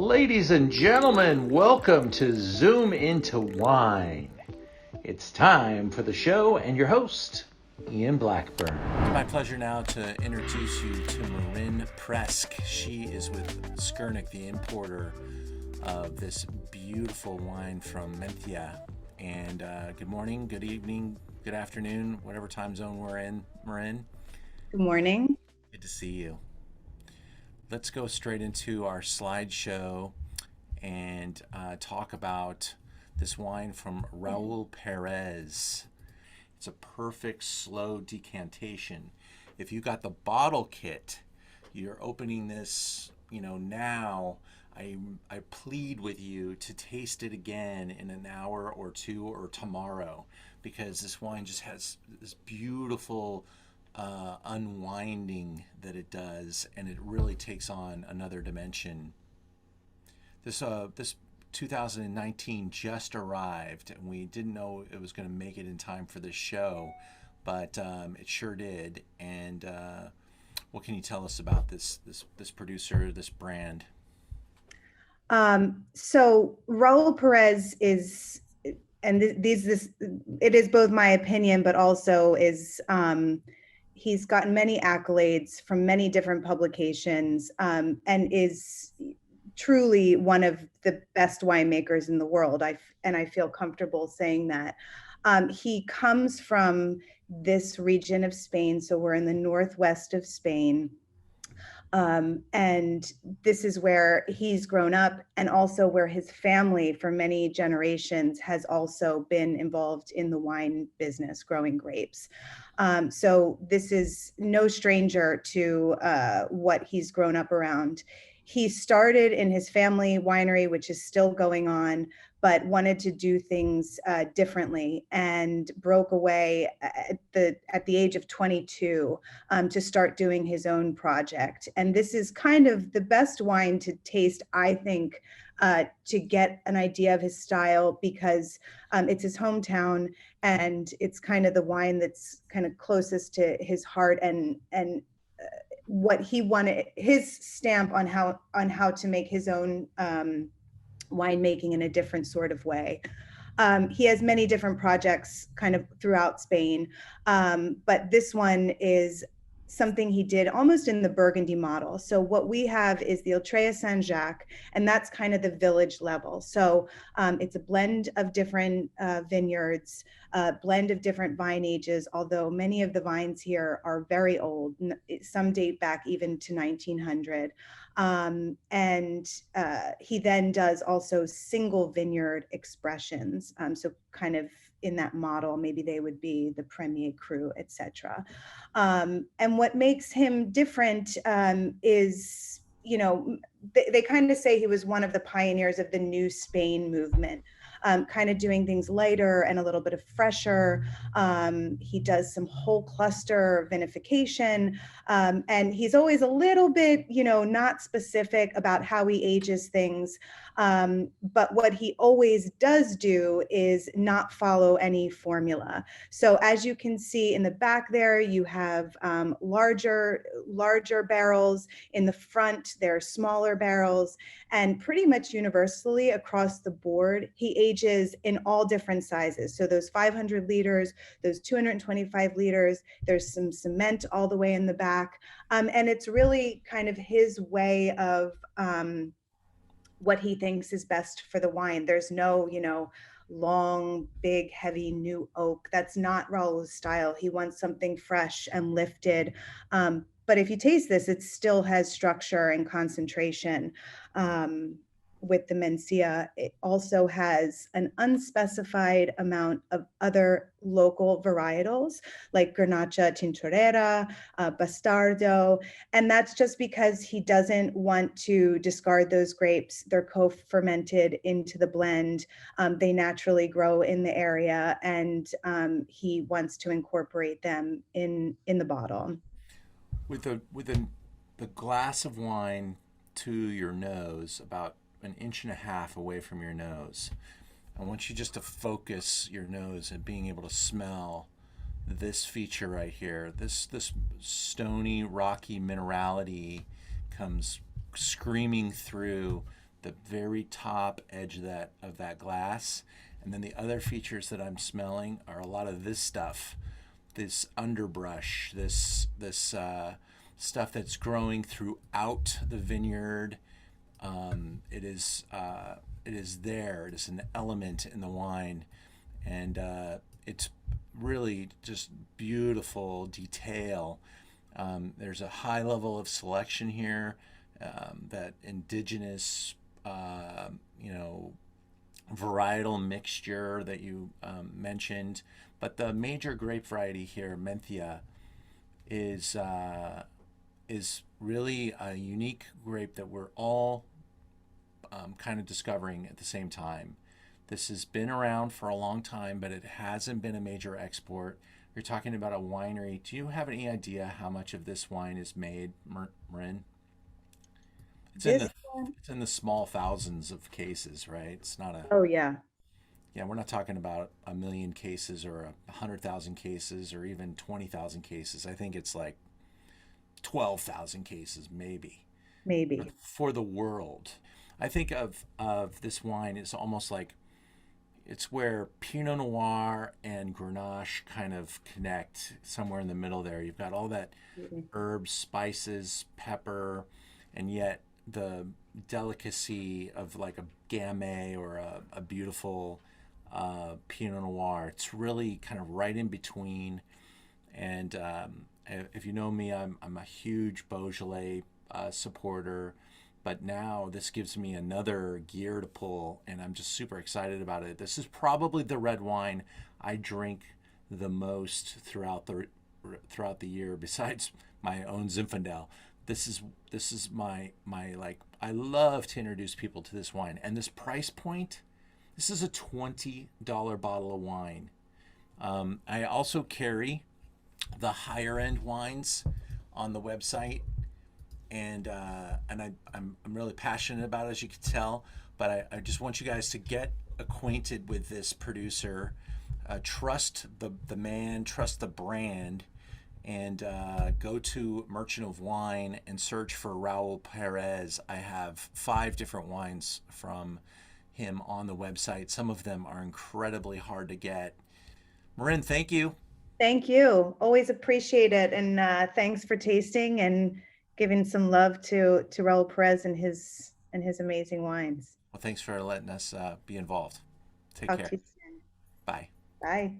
Ladies and gentlemen, welcome to Zoom into Wine. It's time for the show and your host, Ian Blackburn. It's my pleasure now to introduce you to Marin Preske. She is with Skurnik, the importer of this beautiful wine from Menthia. And good morning, good evening, good afternoon, whatever time zone we're in, Marin. Good morning. Good to see you. Let's go straight into our slideshow and talk about this wine from Raul Perez. It's a perfect slow decantation. If you got the bottle kit, you're opening this, now, I plead with you to taste it again in an hour or two or tomorrow, because this wine just has this beautiful unwinding that it does, and it really takes on another dimension. This 2019 just arrived, and we didn't know it was going to make it in time for this show, but it sure did. And what can you tell us about this producer, this brand? So Raul Perez is, and it is both my opinion, but also is, he's gotten many accolades from many different publications, and is truly one of the best winemakers in the world. I feel comfortable saying that. He comes from this region of Spain, so we're in the northwest of Spain. And this is where he's grown up, and also where his family for many generations has also been involved in the wine business, growing grapes. So this is no stranger to what he's grown up around. He started in his family winery, which is still going on, but wanted to do things differently, and broke away at the age of 22 to start doing his own project. And this is kind of the best wine to taste, I think, to get an idea of his style, because it's his hometown, and it's kind of the wine that's kind of closest to his heart, and what he wanted, his stamp on how to make his own winemaking in a different sort of way. He has many different projects kind of throughout Spain, but this one is something he did almost in the Burgundy model. So what we have is the Ultrea Saint-Jacques, and that's kind of the village level. So it's a blend of different vineyards, blend of different vine ages, although many of the vines here are very old. Some date back even to 1900. And he then does also single vineyard expressions. So kind of in that model, maybe they would be the Premier Cru, etc. And what makes him different is, they kind of say he was one of the pioneers of the New Spain movement. Kind of doing things lighter and a little bit of fresher. He does some whole cluster vinification, and he's always a little bit, not specific about how he ages things. But what he always does do is not follow any formula. So as you can see in the back there, you have larger barrels. In the front, there are smaller barrels, and pretty much universally across the board, he ages in all different sizes. So those 500 liters, those 225 liters, there's some cement all the way in the back. And it's really kind of his way of what he thinks is best for the wine. There's no, long, big, heavy new oak. That's not Raul's style. He wants something fresh and lifted. But if you taste this, it still has structure and concentration. With the Mencia, it also has an unspecified amount of other local varietals like Garnacha Tintorera, Bastardo, and that's just because he doesn't want to discard those grapes. They're co-fermented into the blend. They naturally grow in the area, and he wants to incorporate them in the bottle. With the glass of wine to your nose, about an inch and a half away from your nose, I want you just to focus your nose and being able to smell this feature right here. This stony, rocky minerality comes screaming through the very top edge of that glass. And then the other features that I'm smelling are a lot of this stuff, this underbrush, this stuff that's growing throughout the vineyard. It is there. It is an element in the wine, and it's really just beautiful detail. There's a high level of selection here. That indigenous, you know, varietal mixture that you mentioned, but the major grape variety here, Menthia, is really a unique grape that we're all kind of discovering at the same time. This has been around for a long time, but it hasn't been a major export. You're talking about a winery. Do you have any idea how much of this wine is made, Marin? It's in This the one, it's in the small thousands of cases, right? It's not a oh yeah, Yeah, we're not talking about a million cases or 100,000 cases or even 20,000 cases. I think it's like 12,000 cases, maybe, maybe. for the world. I think of this wine as almost like it's where Pinot Noir and Grenache kind of connect somewhere in the middle there. You've got all that herbs, spices, pepper, and yet the delicacy of like a Gamay or a beautiful Pinot Noir. It's really kind of right in between. And if you know me, I'm a huge Beaujolais supporter. But now this gives me another gear to pull, and I'm just super excited about it. This is probably the red wine I drink the most throughout the year, besides my own Zinfandel. This is my like I love to introduce people to this wine, and this price point. This is a $20 bottle of wine. I also carry the higher end wines on the website, and I'm really passionate about it, as you can tell. But I just want you guys to get acquainted with this producer, trust the man, trust the brand, and go to Merchant of Wine and search for Raul Perez. I have 5 different wines from him on the website. Some of them are incredibly hard to get. Marin, thank you. Thank you. Always appreciate it. And thanks for tasting and giving some love to Raul Perez and his amazing wines. Well, thanks for letting us be involved. Take Talk care. to you soon. Bye. Bye.